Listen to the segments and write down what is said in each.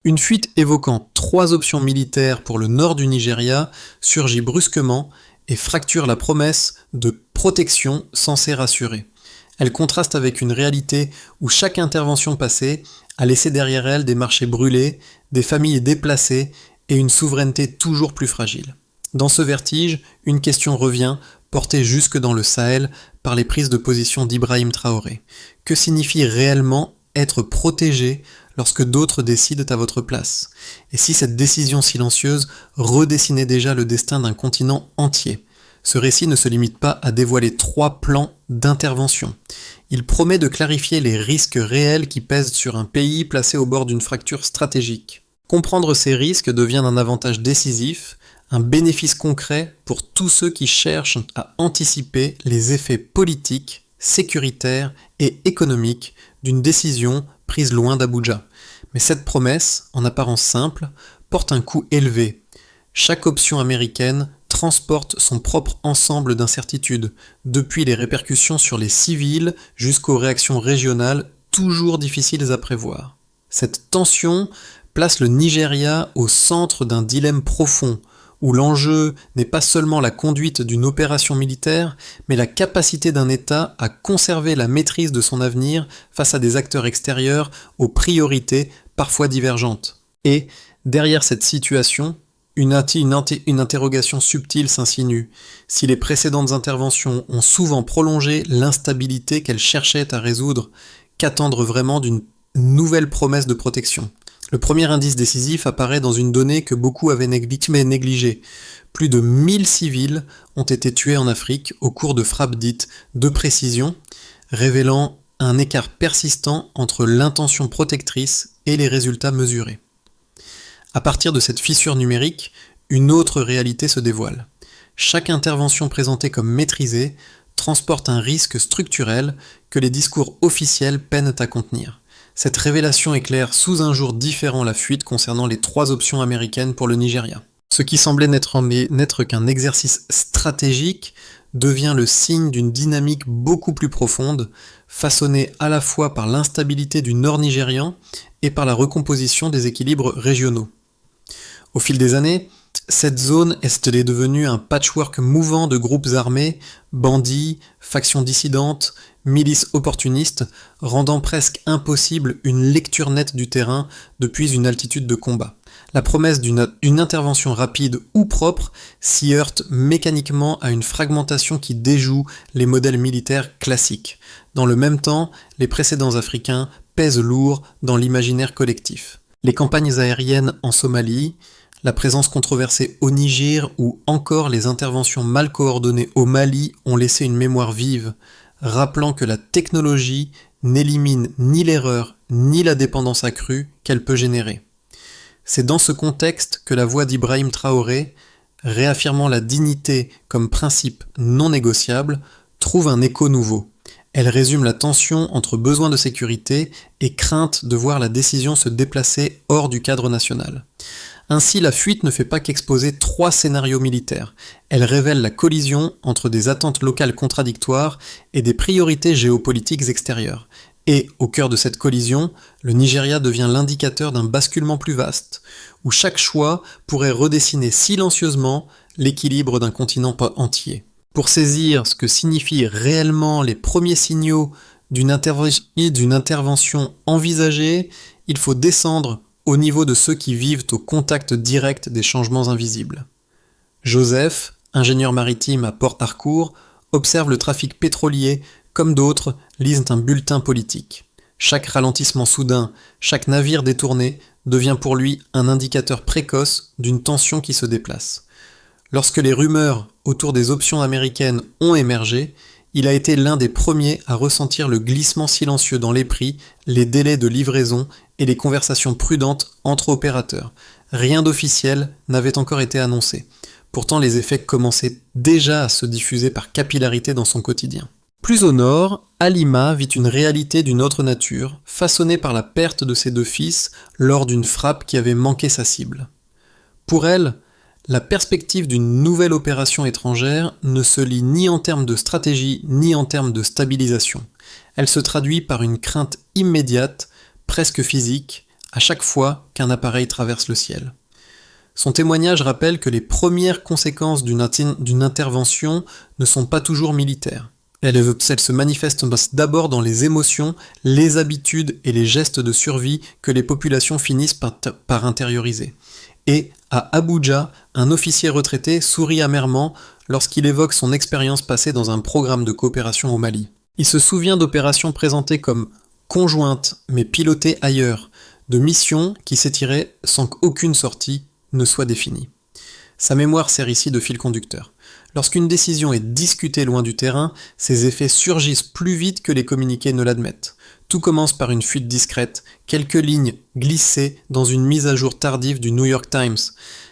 Une fuite évoquant 3 options militaires pour le nord du Nigeria surgit brusquement et fracture la promesse de protection censée rassurer. Elle contraste avec une réalité où chaque intervention passée a laissé derrière elle des marchés brûlés, des familles déplacées et une souveraineté toujours plus fragile. Dans ce vertige, une question revient, portée jusque dans le Sahel par les prises de position d'Ibrahim Traoré. Que signifie réellement être protégé lorsque d'autres décident à votre place? Et si cette décision silencieuse redessinait déjà le destin d'un continent entier? Ce récit ne se limite pas à dévoiler 3 plans d'intervention. Il promet de clarifier les risques réels qui pèsent sur un pays placé au bord d'une fracture stratégique. Comprendre ces risques devient un avantage décisif, un bénéfice concret pour tous ceux qui cherchent à anticiper les effets politiques, sécuritaires et économiques d'une décision prise loin d'Abuja. Mais cette promesse, en apparence simple, porte un coût élevé. Chaque option américaine transporte son propre ensemble d'incertitudes, depuis les répercussions sur les civils jusqu'aux réactions régionales toujours difficiles à prévoir. Cette tension place le Nigeria au centre d'un dilemme profond, où l'enjeu n'est pas seulement la conduite d'une opération militaire, mais la capacité d'un État à conserver la maîtrise de son avenir face à des acteurs extérieurs aux priorités parfois divergentes. Et, derrière cette situation, une interrogation subtile s'insinue. Si les précédentes interventions ont souvent prolongé l'instabilité qu'elles cherchaient à résoudre, qu'attendre vraiment d'une nouvelle promesse de protection? Le premier indice décisif apparaît dans une donnée que beaucoup avaient négligée. Plus de 1000 civils ont été tués en Afrique au cours de frappes dites de précision, révélant un écart persistant entre l'intention protectrice et les résultats mesurés. À partir de cette fissure numérique, une autre réalité se dévoile. Chaque intervention présentée comme maîtrisée transporte un risque structurel que les discours officiels peinent à contenir. Cette révélation éclaire sous un jour différent la fuite concernant les 3 options américaines pour le Nigeria. Ce qui semblait n'être qu'un exercice stratégique devient le signe d'une dynamique beaucoup plus profonde, façonnée à la fois par l'instabilité du nord nigérian et par la recomposition des équilibres régionaux. Au fil des années, cette zone est devenue un patchwork mouvant de groupes armés, bandits, factions dissidentes, milices opportunistes, rendant presque impossible une lecture nette du terrain depuis une altitude de combat. La promesse d'une intervention rapide ou propre s'y heurte mécaniquement à une fragmentation qui déjoue les modèles militaires classiques. Dans le même temps, les précédents africains pèsent lourd dans l'imaginaire collectif. Les campagnes aériennes en Somalie, la présence controversée au Niger ou encore les interventions mal coordonnées au Mali ont laissé une mémoire vive, rappelant que la technologie n'élimine ni l'erreur ni la dépendance accrue qu'elle peut générer. C'est dans ce contexte que la voix d'Ibrahim Traoré, réaffirmant la dignité comme principe non négociable, trouve un écho nouveau. Elle résume la tension entre besoin de sécurité et crainte de voir la décision se déplacer hors du cadre national. Ainsi, la fuite ne fait pas qu'exposer 3 scénarios militaires. Elle révèle la collision entre des attentes locales contradictoires et des priorités géopolitiques extérieures. Et, au cœur de cette collision, le Nigeria devient l'indicateur d'un basculement plus vaste, où chaque choix pourrait redessiner silencieusement l'équilibre d'un continent entier. Pour saisir ce que signifient réellement les premiers signaux d'une intervention envisagée, il faut descendre au niveau de ceux qui vivent au contact direct des changements invisibles. Joseph, ingénieur maritime à Port Harcourt, observe le trafic pétrolier comme d'autres lisent un bulletin politique. Chaque ralentissement soudain, chaque navire détourné devient pour lui un indicateur précoce d'une tension qui se déplace. Lorsque les rumeurs autour des options américaines ont émergé, il a été l'un des premiers à ressentir le glissement silencieux dans les prix, les délais de livraison et les conversations prudentes entre opérateurs. Rien d'officiel n'avait encore été annoncé. Pourtant, les effets commençaient déjà à se diffuser par capillarité dans son quotidien. Plus au nord, Halima vit une réalité d'une autre nature, façonnée par la perte de ses 2 fils lors d'une frappe qui avait manqué sa cible. Pour elle, la perspective d'une nouvelle opération étrangère ne se lit ni en termes de stratégie ni en termes de stabilisation. Elle se traduit par une crainte immédiate, presque physique, à chaque fois qu'un appareil traverse le ciel. Son témoignage rappelle que les premières conséquences d'une intervention ne sont pas toujours militaires. Elles se manifestent d'abord dans les émotions, les habitudes et les gestes de survie que les populations finissent par intérioriser. Et, à Abuja, un officier retraité sourit amèrement lorsqu'il évoque son expérience passée dans un programme de coopération au Mali. Il se souvient d'opérations présentées comme conjointes mais pilotées ailleurs, de missions qui s'étiraient sans qu'aucune sortie ne soit définie. Sa mémoire sert ici de fil conducteur. Lorsqu'une décision est discutée loin du terrain, ses effets surgissent plus vite que les communiqués ne l'admettent. Tout commence par une fuite discrète, quelques lignes glissées dans une mise à jour tardive du New York Times.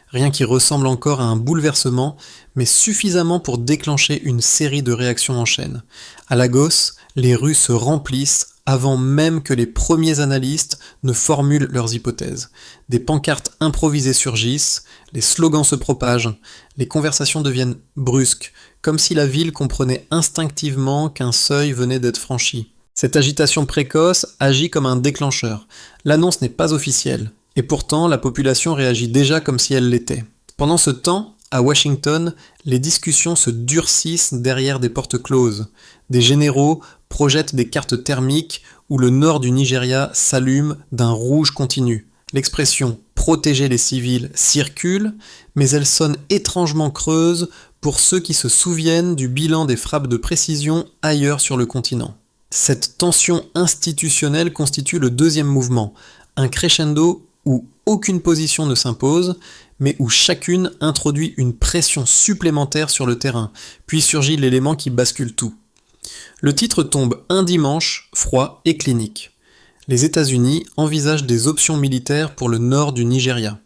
Rien qui ressemble encore à un bouleversement, mais suffisamment pour déclencher une série de réactions en chaîne. À Lagos, les rues se remplissent avant même que les premiers analystes ne formulent leurs hypothèses. Des pancartes improvisées surgissent, les slogans se propagent, les conversations deviennent brusques, comme si la ville comprenait instinctivement qu'un seuil venait d'être franchi. Cette agitation précoce agit comme un déclencheur. L'annonce n'est pas officielle, et pourtant la population réagit déjà comme si elle l'était. Pendant ce temps, à Washington, les discussions se durcissent derrière des portes closes. Des généraux projettent des cartes thermiques où le nord du Nigeria s'allume d'un rouge continu. L'expression « protéger les civils » circule, mais elle sonne étrangement creuse pour ceux qui se souviennent du bilan des frappes de précision ailleurs sur le continent. Cette tension institutionnelle constitue le deuxième mouvement, un crescendo où aucune position ne s'impose, mais où chacune introduit une pression supplémentaire sur le terrain, puis surgit l'élément qui bascule tout. Le titre tombe un dimanche, froid et clinique. Les États-Unis envisagent des options militaires pour le nord du Nigeria.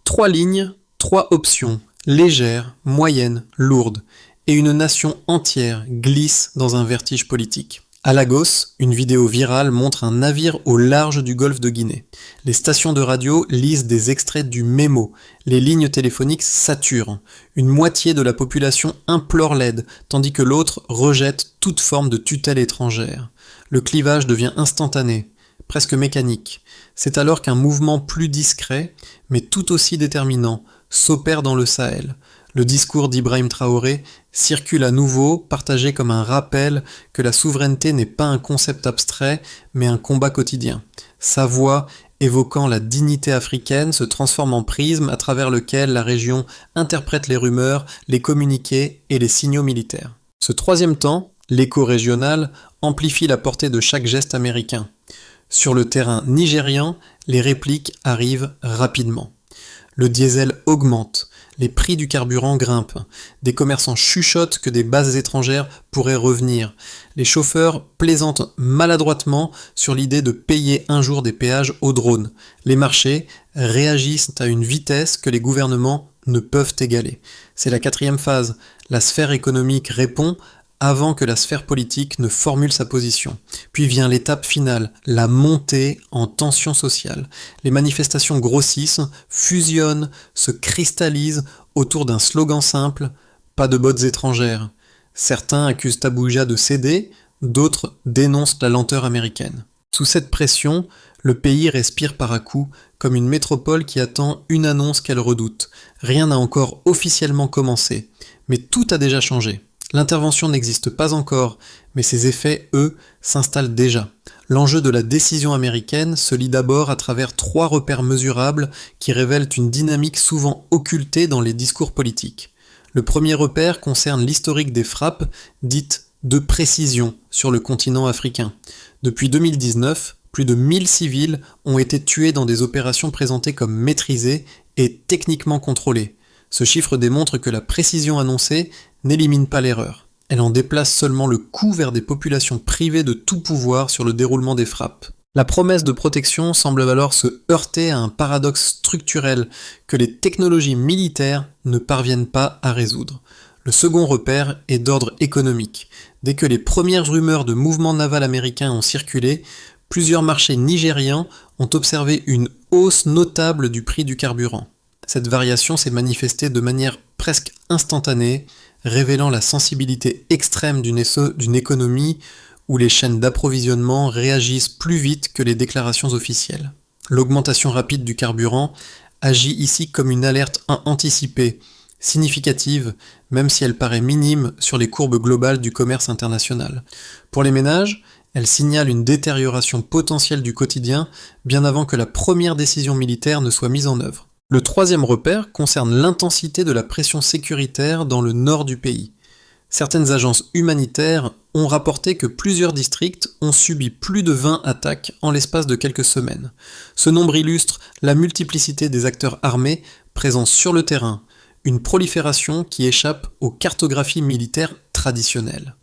3 lignes, 3 options, légères, moyennes, lourdes, et une nation entière glisse dans un vertige politique. À Lagos, une vidéo virale montre un navire au large du golfe de Guinée. Les stations de radio lisent des extraits du mémo. Les lignes téléphoniques saturent. Une moitié de la population implore l'aide, tandis que l'autre rejette toute forme de tutelle étrangère. Le clivage devient instantané, presque mécanique. C'est alors qu'un mouvement plus discret, mais tout aussi déterminant, s'opère dans le Sahel. Le discours d'Ibrahim Traoré circule à nouveau, partagé comme un rappel que la souveraineté n'est pas un concept abstrait, mais un combat quotidien. Sa voix, évoquant la dignité africaine, se transforme en prisme à travers lequel la région interprète les rumeurs, les communiqués et les signaux militaires. Ce troisième temps, l'écho régional, amplifie la portée de chaque geste américain. Sur le terrain nigérian, les répliques arrivent rapidement. Le diesel augmente, les prix du carburant grimpent, des commerçants chuchotent que des bases étrangères pourraient revenir, les chauffeurs plaisantent maladroitement sur l'idée de payer un jour des péages aux drones, les marchés réagissent à une vitesse que les gouvernements ne peuvent égaler. C'est la 4e phase, la sphère économique répond avant que la sphère politique ne formule sa position. Puis vient l'étape finale, la montée en tension sociale. Les manifestations grossissent, fusionnent, se cristallisent autour d'un slogan simple, pas de bottes étrangères. Certains accusent Abuja de céder, d'autres dénoncent la lenteur américaine. Sous cette pression, le pays respire par à-coups, comme une métropole qui attend une annonce qu'elle redoute. Rien n'a encore officiellement commencé, mais tout a déjà changé. L'intervention n'existe pas encore, mais ses effets, eux, s'installent déjà. L'enjeu de la décision américaine se lit d'abord à travers 3 repères mesurables qui révèlent une dynamique souvent occultée dans les discours politiques. Le premier repère concerne l'historique des frappes, dites de précision, sur le continent africain. Depuis 2019, plus de 1000 civils ont été tués dans des opérations présentées comme maîtrisées et techniquement contrôlées. Ce chiffre démontre que la précision annoncée n'élimine pas l'erreur. Elle en déplace seulement le coût vers des populations privées de tout pouvoir sur le déroulement des frappes. La promesse de protection semble alors se heurter à un paradoxe structurel que les technologies militaires ne parviennent pas à résoudre. Le second repère est d'ordre économique. Dès que les premières rumeurs de mouvements navals américains ont circulé, plusieurs marchés nigérians ont observé une hausse notable du prix du carburant. Cette variation s'est manifestée de manière presque instantanée, révélant la sensibilité extrême d'une économie où les chaînes d'approvisionnement réagissent plus vite que les déclarations officielles. L'augmentation rapide du carburant agit ici comme une alerte anticipée, significative, même si elle paraît minime sur les courbes globales du commerce international. Pour les ménages, elle signale une détérioration potentielle du quotidien bien avant que la première décision militaire ne soit mise en œuvre. Le troisième repère concerne l'intensité de la pression sécuritaire dans le nord du pays. Certaines agences humanitaires ont rapporté que plusieurs districts ont subi plus de 20 attaques en l'espace de quelques semaines. Ce nombre illustre la multiplicité des acteurs armés présents sur le terrain, une prolifération qui échappe aux cartographies militaires traditionnelles.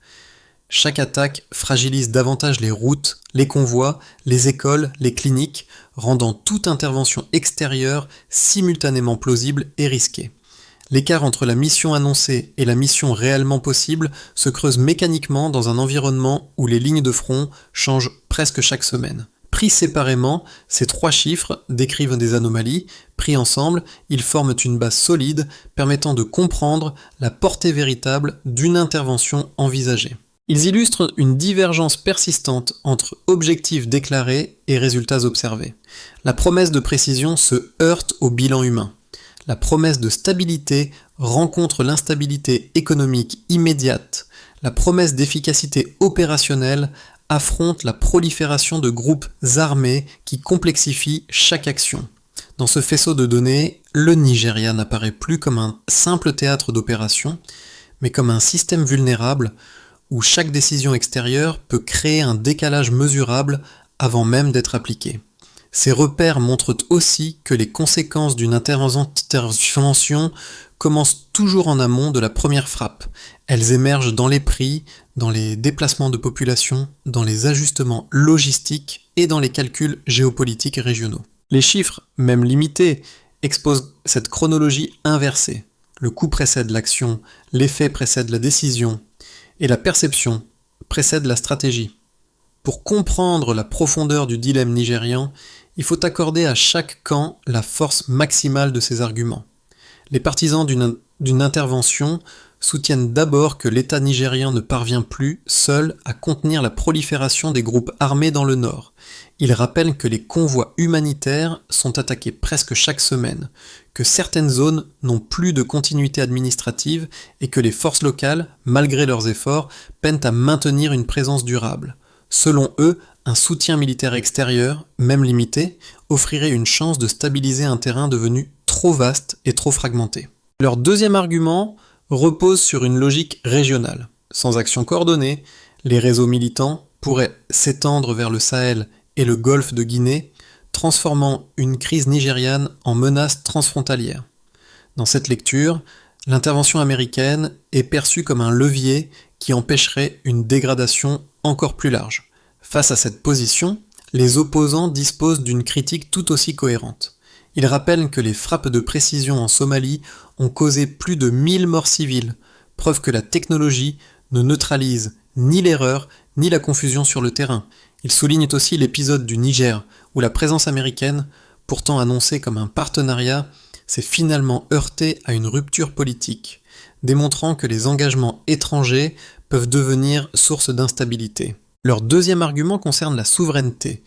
Chaque attaque fragilise davantage les routes, les convois, les écoles, les cliniques, rendant toute intervention extérieure simultanément plausible et risquée. L'écart entre la mission annoncée et la mission réellement possible se creuse mécaniquement dans un environnement où les lignes de front changent presque chaque semaine. Pris séparément, ces trois chiffres décrivent des anomalies. Pris ensemble, ils forment une base solide permettant de comprendre la portée véritable d'une intervention envisagée. Ils illustrent une divergence persistante entre objectifs déclarés et résultats observés. La promesse de précision se heurte au bilan humain. La promesse de stabilité rencontre l'instabilité économique immédiate. La promesse d'efficacité opérationnelle affronte la prolifération de groupes armés qui complexifient chaque action. Dans ce faisceau de données, le Nigeria n'apparaît plus comme un simple théâtre d'opération, mais comme un système vulnérable où chaque décision extérieure peut créer un décalage mesurable avant même d'être appliquée. Ces repères montrent aussi que les conséquences d'une intervention commencent toujours en amont de la première frappe. Elles émergent dans les prix, dans les déplacements de population, dans les ajustements logistiques et dans les calculs géopolitiques régionaux. Les chiffres, même limités, exposent cette chronologie inversée. Le coût précède l'action, l'effet précède la décision, et la perception précède la stratégie. Pour comprendre la profondeur du dilemme nigérian, il faut accorder à chaque camp la force maximale de ses arguments. Les partisans d'une intervention soutiennent d'abord que l'État nigérian ne parvient plus, seul, à contenir la prolifération des groupes armés dans le nord. Ils rappellent que les convois humanitaires sont attaqués presque chaque semaine, que certaines zones n'ont plus de continuité administrative et que les forces locales, malgré leurs efforts, peinent à maintenir une présence durable. Selon eux, un soutien militaire extérieur, même limité, offrirait une chance de stabiliser un terrain devenu trop vaste et trop fragmenté. Leur deuxième argument repose sur une logique régionale. Sans action coordonnée, les réseaux militants pourraient s'étendre vers le Sahel et le golfe de Guinée, transformant une crise nigériane en menace transfrontalière. Dans cette lecture, l'intervention américaine est perçue comme un levier qui empêcherait une dégradation encore plus large. Face à cette position, les opposants disposent d'une critique tout aussi cohérente. Ils rappellent que les frappes de précision en Somalie ont causé plus de 1000 morts civiles, preuve que la technologie ne neutralise ni l'erreur ni la confusion sur le terrain. Ils soulignent aussi l'épisode du Niger, où la présence américaine, pourtant annoncée comme un partenariat, s'est finalement heurtée à une rupture politique, démontrant que les engagements étrangers peuvent devenir source d'instabilité. Leur deuxième argument concerne la souveraineté.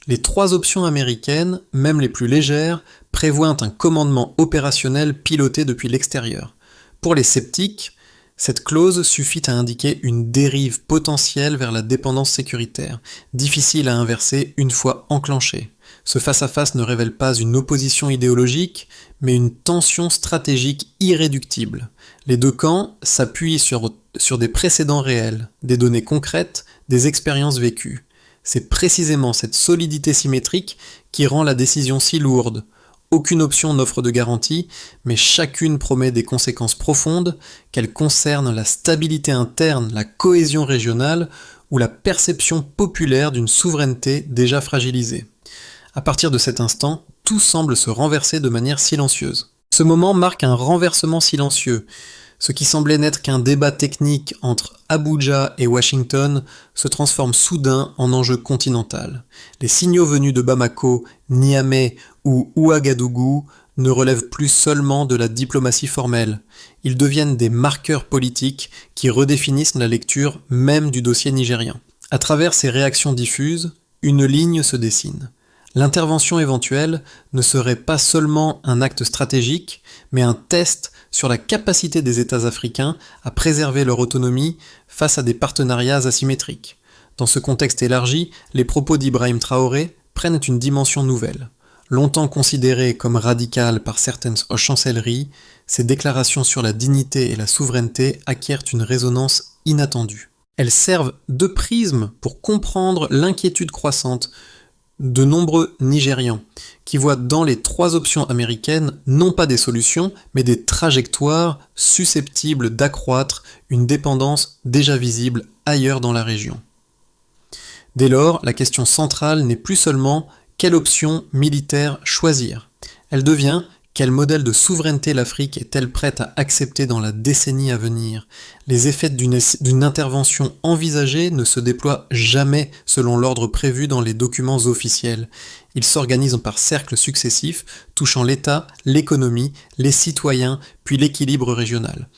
Les trois options américaines, même les plus légères, prévoient un commandement opérationnel piloté depuis l'extérieur. Pour les sceptiques, cette clause suffit à indiquer une dérive potentielle vers la dépendance sécuritaire, difficile à inverser une fois enclenchée. Ce face-à-face ne révèle pas une opposition idéologique, mais une tension stratégique irréductible. Les deux camps s'appuient sur des précédents réels, des données concrètes, des expériences vécues. C'est précisément cette solidité symétrique qui rend la décision si lourde. Aucune option n'offre de garantie, mais chacune promet des conséquences profondes, qu'elles concernent la stabilité interne, la cohésion régionale ou la perception populaire d'une souveraineté déjà fragilisée. À partir de cet instant, tout semble se renverser de manière silencieuse. Ce moment marque un renversement silencieux. Ce qui semblait n'être qu'un débat technique entre Abuja et Washington se transforme soudain en enjeu continental. Les signaux venus de Bamako, Niamey ou Ouagadougou ne relèvent plus seulement de la diplomatie formelle. Ils deviennent des marqueurs politiques qui redéfinissent la lecture même du dossier nigérien. À travers ces réactions diffuses, une ligne se dessine. L'intervention éventuelle ne serait pas seulement un acte stratégique, mais un test sur la capacité des États africains à préserver leur autonomie face à des partenariats asymétriques. Dans ce contexte élargi, les propos d'Ibrahim Traoré prennent une dimension nouvelle. Longtemps considérées comme radicales par certaines chancelleries, ces déclarations sur la dignité et la souveraineté acquièrent une résonance inattendue. Elles servent de prisme pour comprendre l'inquiétude croissante de nombreux Nigérians qui voient dans les 3 options américaines non pas des solutions, mais des trajectoires susceptibles d'accroître une dépendance déjà visible ailleurs dans la région. Dès lors, la question centrale n'est plus seulement quelle option militaire choisir. Elle devient quel modèle de souveraineté l'Afrique est-elle prête à accepter dans la décennie à venir? Les effets d'une intervention envisagée ne se déploient jamais selon l'ordre prévu dans les documents officiels. Ils s'organisent par cercles successifs, touchant l'État, l'économie, les citoyens, puis l'équilibre régional.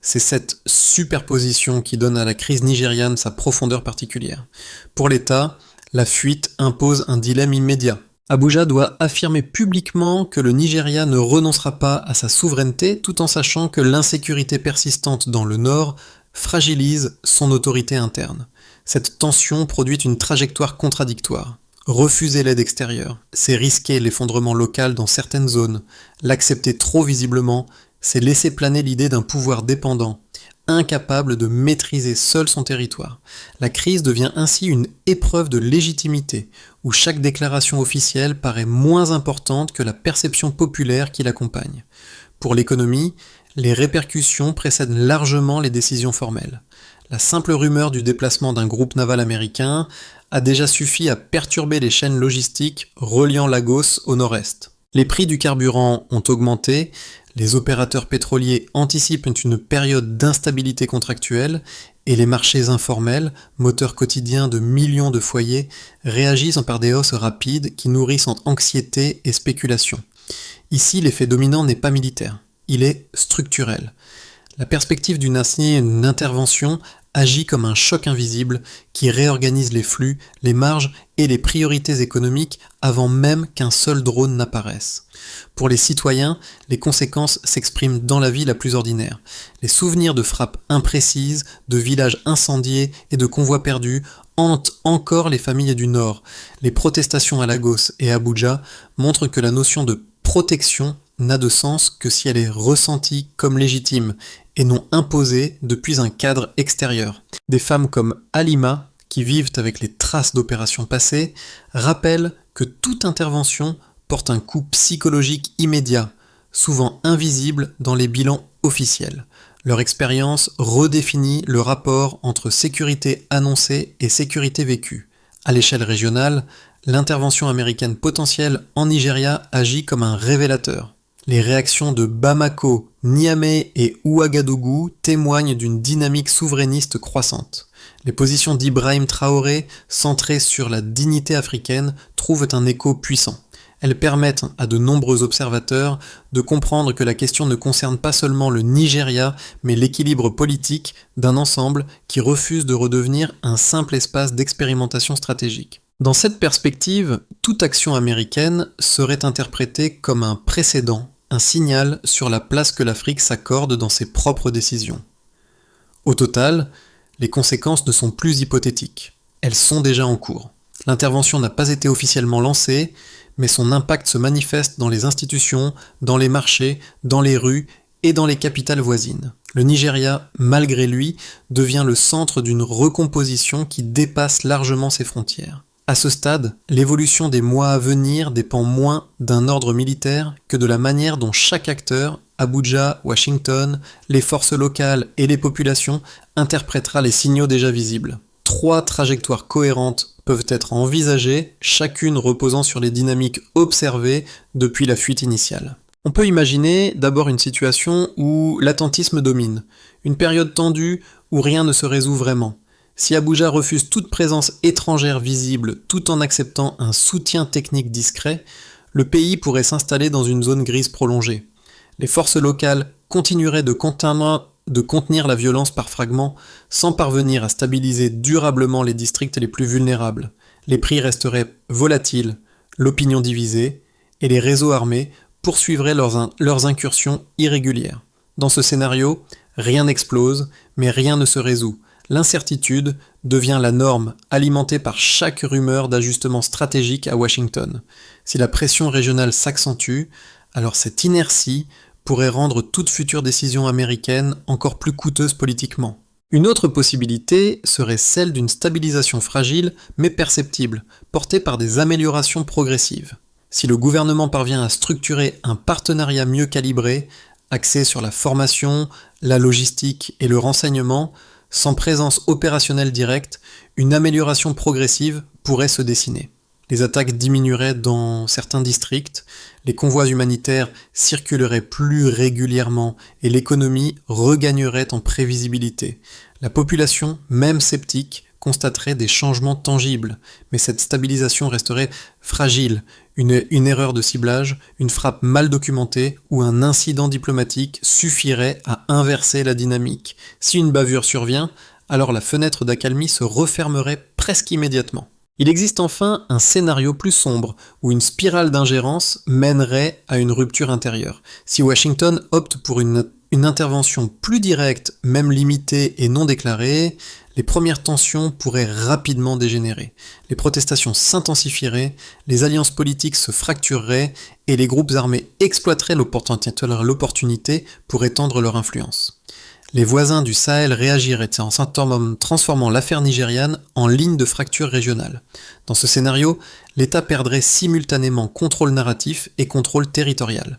C'est cette superposition qui donne à la crise nigériane sa profondeur particulière. Pour l'État, la fuite impose un dilemme immédiat. Abuja doit affirmer publiquement que le Nigeria ne renoncera pas à sa souveraineté tout en sachant que l'insécurité persistante dans le nord fragilise son autorité interne. Cette tension produit une trajectoire contradictoire. Refuser l'aide extérieure, c'est risquer l'effondrement local dans certaines zones. L'accepter trop visiblement, c'est laisser planer l'idée d'un pouvoir dépendant, incapable de maîtriser seul son territoire. La crise devient ainsi une épreuve de légitimité, où chaque déclaration officielle paraît moins importante que la perception populaire qui l'accompagne. Pour l'économie, les répercussions précèdent largement les décisions formelles. La simple rumeur du déplacement d'un groupe naval américain a déjà suffi à perturber les chaînes logistiques reliant Lagos au nord-est. Les prix du carburant ont augmenté, les opérateurs pétroliers anticipent une période d'instabilité contractuelle et les marchés informels, moteurs quotidiens de millions de foyers, réagissent par des hausses rapides qui nourrissent anxiété et spéculation. Ici, l'effet dominant n'est pas militaire, il est structurel. La perspective d'une intervention agit comme un choc invisible qui réorganise les flux, les marges et les priorités économiques avant même qu'un seul drone n'apparaisse. Pour les citoyens, les conséquences s'expriment dans la vie la plus ordinaire. Les souvenirs de frappes imprécises, de villages incendiés et de convois perdus hantent encore les familles du Nord. Les protestations à Lagos et à Abuja montrent que la notion de protection n'a de sens que si elle est ressentie comme légitime et non imposée depuis un cadre extérieur. Des femmes comme Halima, qui vivent avec les traces d'opérations passées, rappellent que toute intervention porte un coup psychologique immédiat, souvent invisible dans les bilans officiels. Leur expérience redéfinit le rapport entre sécurité annoncée et sécurité vécue. À l'échelle régionale, l'intervention américaine potentielle en Nigeria agit comme un révélateur. Les réactions de Bamako, Niamey et Ouagadougou témoignent d'une dynamique souverainiste croissante. Les positions d'Ibrahim Traoré, centrées sur la dignité africaine, trouvent un écho puissant. Elles permettent à de nombreux observateurs de comprendre que la question ne concerne pas seulement le Nigeria, mais l'équilibre politique d'un ensemble qui refuse de redevenir un simple espace d'expérimentation stratégique. Dans cette perspective, toute action américaine serait interprétée comme un précédent, un signal sur la place que l'Afrique s'accorde dans ses propres décisions. Au total, les conséquences ne sont plus hypothétiques, elles sont déjà en cours. L'intervention n'a pas été officiellement lancée, mais son impact se manifeste dans les institutions, dans les marchés, dans les rues et dans les capitales voisines. Le Nigeria, malgré lui, devient le centre d'une recomposition qui dépasse largement ses frontières. À ce stade, l'évolution des mois à venir dépend moins d'un ordre militaire que de la manière dont chaque acteur, Abuja, Washington, les forces locales et les populations, interprétera les signaux déjà visibles. 3 trajectoires cohérentes peuvent être envisagées, chacune reposant sur les dynamiques observées depuis la fuite initiale. On peut imaginer d'abord une situation où l'attentisme domine, une période tendue où rien ne se résout vraiment. Si Abuja refuse toute présence étrangère visible tout en acceptant un soutien technique discret, le pays pourrait s'installer dans une zone grise prolongée. Les forces locales continueraient de contenir la violence par fragments sans parvenir à stabiliser durablement les districts les plus vulnérables. Les prix resteraient volatiles, l'opinion divisée, et les réseaux armés poursuivraient leurs incursions irrégulières. Dans ce scénario, rien n'explose, mais rien ne se résout. L'incertitude devient la norme, alimentée par chaque rumeur d'ajustement stratégique à Washington. Si la pression régionale s'accentue, alors cette inertie pourrait rendre toute future décision américaine encore plus coûteuse politiquement. Une autre possibilité serait celle d'une stabilisation fragile mais perceptible, portée par des améliorations progressives. Si le gouvernement parvient à structurer un partenariat mieux calibré, axé sur la formation, la logistique et le renseignement, sans présence opérationnelle directe, une amélioration progressive pourrait se dessiner. Les attaques diminueraient dans certains districts, les convois humanitaires circuleraient plus régulièrement et l'économie regagnerait en prévisibilité. La population, même sceptique, constaterait des changements tangibles, mais cette stabilisation resterait fragile. Une erreur de ciblage, une frappe mal documentée ou un incident diplomatique suffirait à inverser la dynamique. Si une bavure survient, alors la fenêtre d'accalmie se refermerait presque immédiatement. Il existe enfin un scénario plus sombre, où une spirale d'ingérence mènerait à une rupture intérieure. Si Washington opte pour une intervention plus directe, même limitée et non déclarée, les premières tensions pourraient rapidement dégénérer. Les protestations s'intensifieraient, les alliances politiques se fractureraient et les groupes armés exploiteraient l'opportunité pour étendre leur influence. Les voisins du Sahel réagiraient en transformant l'affaire nigériane en ligne de fracture régionale. Dans ce scénario, l'État perdrait simultanément contrôle narratif et contrôle territorial.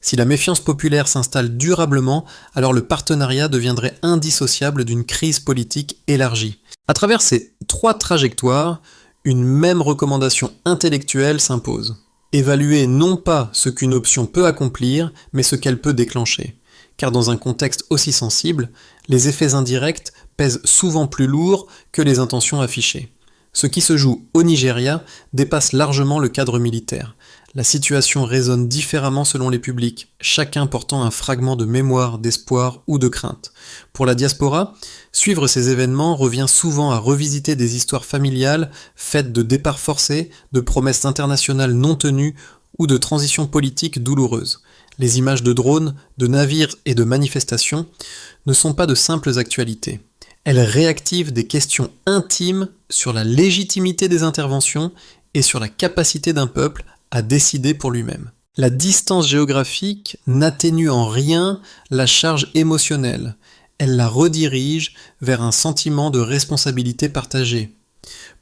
Si la méfiance populaire s'installe durablement, alors le partenariat deviendrait indissociable d'une crise politique élargie. À travers ces trois trajectoires, une même recommandation intellectuelle s'impose. Évaluer non pas ce qu'une option peut accomplir, mais ce qu'elle peut déclencher. Car dans un contexte aussi sensible, les effets indirects pèsent souvent plus lourd que les intentions affichées. Ce qui se joue au Nigeria dépasse largement le cadre militaire. La situation résonne différemment selon les publics, chacun portant un fragment de mémoire, d'espoir ou de crainte. Pour la diaspora, suivre ces événements revient souvent à revisiter des histoires familiales faites de départs forcés, de promesses internationales non tenues ou de transitions politiques douloureuses. Les images de drones, de navires et de manifestations ne sont pas de simples actualités. Elles réactivent des questions intimes sur la légitimité des interventions et sur la capacité d'un peuple à décider pour lui-même. La distance géographique n'atténue en rien la charge émotionnelle. Elle la redirige vers un sentiment de responsabilité partagée.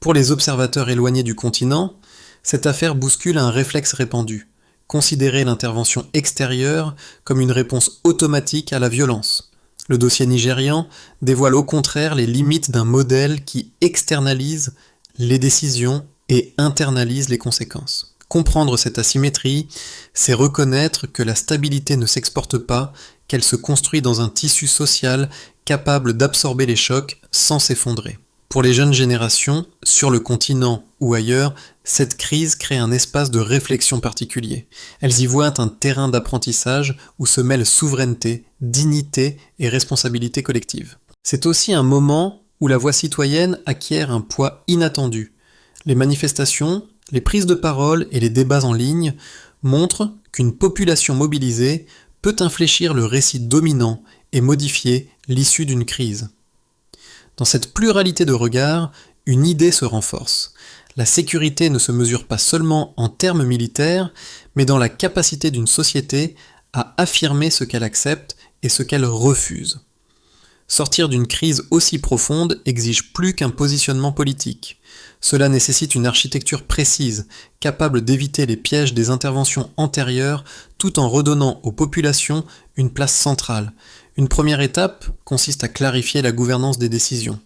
Pour les observateurs éloignés du continent, cette affaire bouscule un réflexe répandu. Considérer l'intervention extérieure comme une réponse automatique à la violence. Le dossier nigérian dévoile au contraire les limites d'un modèle qui externalise les décisions et internalise les conséquences. Comprendre cette asymétrie, c'est reconnaître que la stabilité ne s'exporte pas, qu'elle se construit dans un tissu social capable d'absorber les chocs sans s'effondrer. Pour les jeunes générations, sur le continent ou ailleurs, cette crise crée un espace de réflexion particulier. Elles y voient un terrain d'apprentissage où se mêlent souveraineté, dignité et responsabilité collective. C'est aussi un moment où la voix citoyenne acquiert un poids inattendu. Les manifestations, les prises de parole et les débats en ligne montrent qu'une population mobilisée peut infléchir le récit dominant et modifier l'issue d'une crise. Dans cette pluralité de regards, une idée se renforce. La sécurité ne se mesure pas seulement en termes militaires, mais dans la capacité d'une société à affirmer ce qu'elle accepte et ce qu'elle refuse. Sortir d'une crise aussi profonde exige plus qu'un positionnement politique. Cela nécessite une architecture précise, capable d'éviter les pièges des interventions antérieures, tout en redonnant aux populations une place centrale. Une première étape consiste à clarifier la gouvernance des décisions.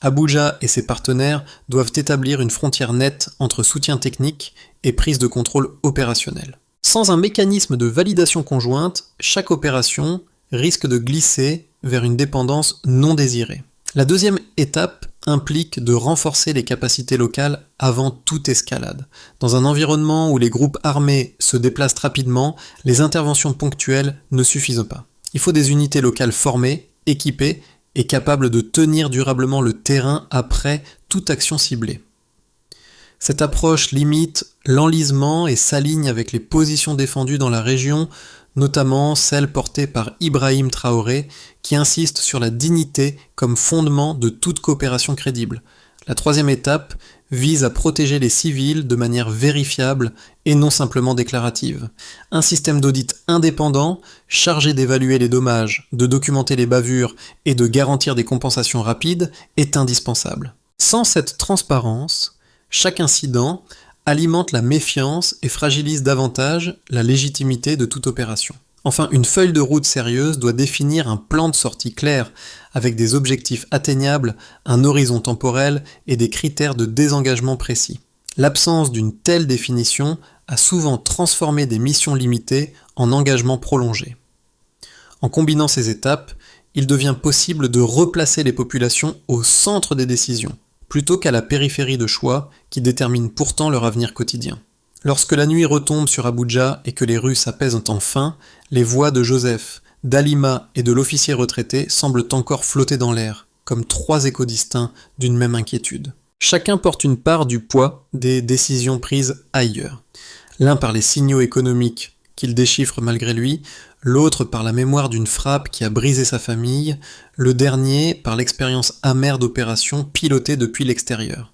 Abuja et ses partenaires doivent établir une frontière nette entre soutien technique et prise de contrôle opérationnel. Sans un mécanisme de validation conjointe, chaque opération risque de glisser vers une dépendance non désirée. La deuxième étape implique de renforcer les capacités locales avant toute escalade. Dans un environnement où les groupes armés se déplacent rapidement, les interventions ponctuelles ne suffisent pas. Il faut des unités locales formées, équipées et capables de tenir durablement le terrain après toute action ciblée. Cette approche limite l'enlisement et s'aligne avec les positions défendues dans la région, notamment celles portées par Ibrahim Traoré, qui insiste sur la dignité comme fondement de toute coopération crédible. La troisième étape vise à protéger les civils de manière vérifiable et non simplement déclarative. Un système d'audit indépendant, chargé d'évaluer les dommages, de documenter les bavures et de garantir des compensations rapides, est indispensable. Sans cette transparence, chaque incident alimente la méfiance et fragilise davantage la légitimité de toute opération. Enfin, une feuille de route sérieuse doit définir un plan de sortie clair, avec des objectifs atteignables, un horizon temporel et des critères de désengagement précis. L'absence d'une telle définition a souvent transformé des missions limitées en engagements prolongés. En combinant ces étapes, il devient possible de replacer les populations au centre des décisions, plutôt qu'à la périphérie de choix qui déterminent pourtant leur avenir quotidien. Lorsque la nuit retombe sur Abuja et que les rues s'apaisent enfin, les voix de Joseph, d'Halima et de l'officier retraité semblent encore flotter dans l'air, comme trois échos distincts d'une même inquiétude. Chacun porte une part du poids des décisions prises ailleurs. L'un par les signaux économiques qu'il déchiffre malgré lui, l'autre par la mémoire d'une frappe qui a brisé sa famille, le dernier par l'expérience amère d'opérations pilotées depuis l'extérieur.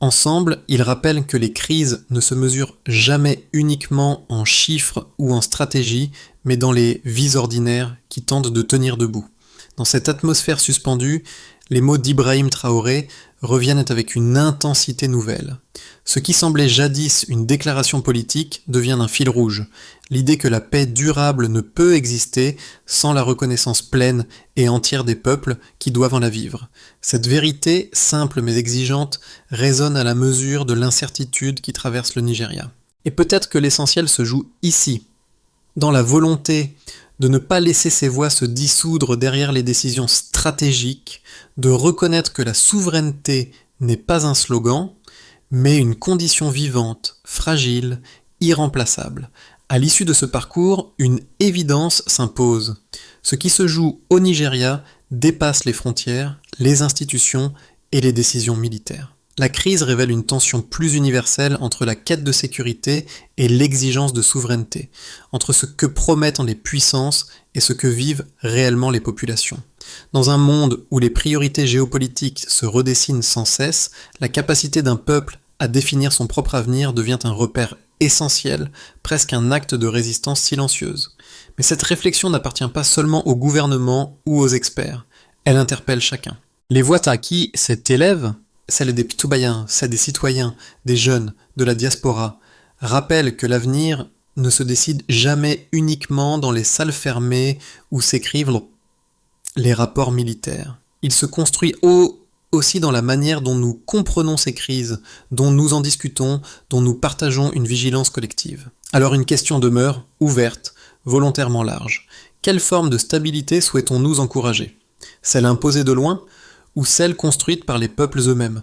Ensemble, ils rappellent que les crises ne se mesurent jamais uniquement en chiffres ou en stratégie, mais dans les vies ordinaires qui tentent de tenir debout. Dans cette atmosphère suspendue, les mots d'Ibrahim Traoré reviennent avec une intensité nouvelle. Ce qui semblait jadis une déclaration politique devient un fil rouge. L'idée que la paix durable ne peut exister sans la reconnaissance pleine et entière des peuples qui doivent en la vivre. Cette vérité, simple mais exigeante, résonne à la mesure de l'incertitude qui traverse le Nigeria. Et peut-être que l'essentiel se joue ici, dans la volonté de ne pas laisser ces voix se dissoudre derrière les décisions stratégiques, de reconnaître que la souveraineté n'est pas un slogan, mais une condition vivante, fragile, irremplaçable. À l'issue de ce parcours, une évidence s'impose. Ce qui se joue au Nigeria dépasse les frontières, les institutions et les décisions militaires. La crise révèle une tension plus universelle entre la quête de sécurité et l'exigence de souveraineté, entre ce que promettent les puissances et ce que vivent réellement les populations. Dans un monde où les priorités géopolitiques se redessinent sans cesse, la capacité d'un peuple à définir son propre avenir devient un repère essentiel, presque un acte de résistance silencieuse. Mais cette réflexion n'appartient pas seulement au gouvernement ou aux experts, elle interpelle chacun. Les voix à qui cet élève, celles des Pitoubayens, celles des citoyens, des jeunes, de la diaspora, rappellent que l'avenir ne se décide jamais uniquement dans les salles fermées où s'écrivent les rapports militaires. Il se construit aussi dans la manière dont nous comprenons ces crises, dont nous en discutons, dont nous partageons une vigilance collective. Alors une question demeure, ouverte, volontairement large. Quelle forme de stabilité souhaitons-nous encourager ? Celle imposée de loin ou celle construite par les peuples eux-mêmes ?